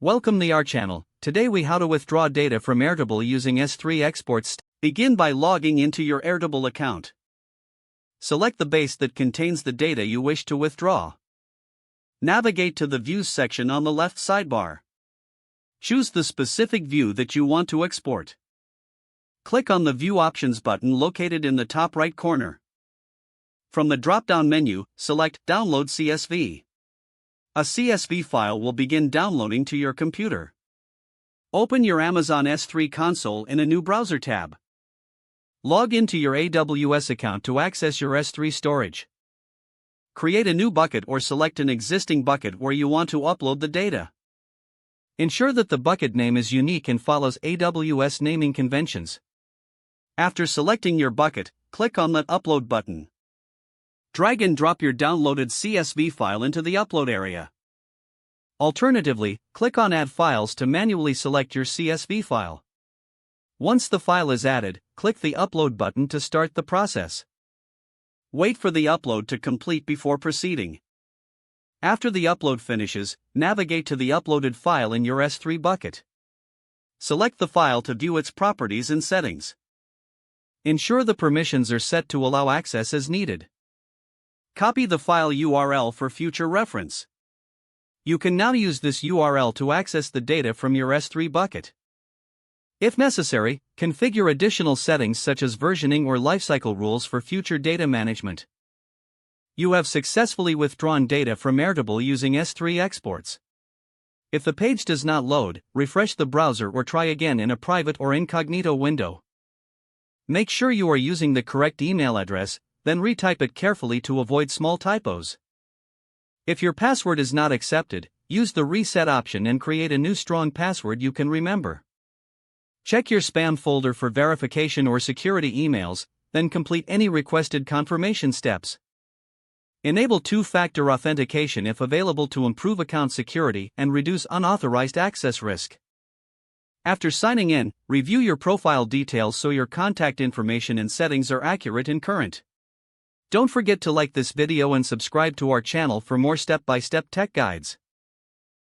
Welcome to our channel. Today we how to withdraw data from Airtable using S3 exports. Begin by logging into your Airtable account. Select the base that contains the data you wish to withdraw. Navigate to the Views section on the left sidebar. Choose the specific view that you want to export. Click on the View Options button located in the top right corner. From the drop-down menu, select Download CSV. A CSV file will begin downloading to your computer. Open your Amazon S3 console in a new browser tab. Log into your AWS account to access your S3 storage. Create a new bucket or select an existing bucket where you want to upload the data. Ensure that the bucket name is unique and follows AWS naming conventions. After selecting your bucket, click on the Upload button. Drag and drop your downloaded CSV file into the upload area. Alternatively, click on Add Files to manually select your CSV file. Once the file is added, click the Upload button to start the process. Wait for the upload to complete before proceeding. After the upload finishes, navigate to the uploaded file in your S3 bucket. Select the file to view its properties and settings. Ensure the permissions are set to allow access as needed. Copy the file URL for future reference. You can now use this URL to access the data from your S3 bucket. If necessary, configure additional settings such as versioning or lifecycle rules for future data management. You have successfully withdrawn data from Airtable using S3 exports. If the page does not load, refresh the browser or try again in a private or incognito window. Make sure you are using the correct email address, then retype it carefully to avoid small typos. If your password is not accepted, use the reset option and create a new strong password you can remember. Check your spam folder for verification or security emails, then complete any requested confirmation steps. Enable two-factor authentication if available to improve account security and reduce unauthorized access risk. After signing in, review your profile details so your contact information and settings are accurate and current. Don't forget to like this video and subscribe to our channel for more step-by-step tech guides.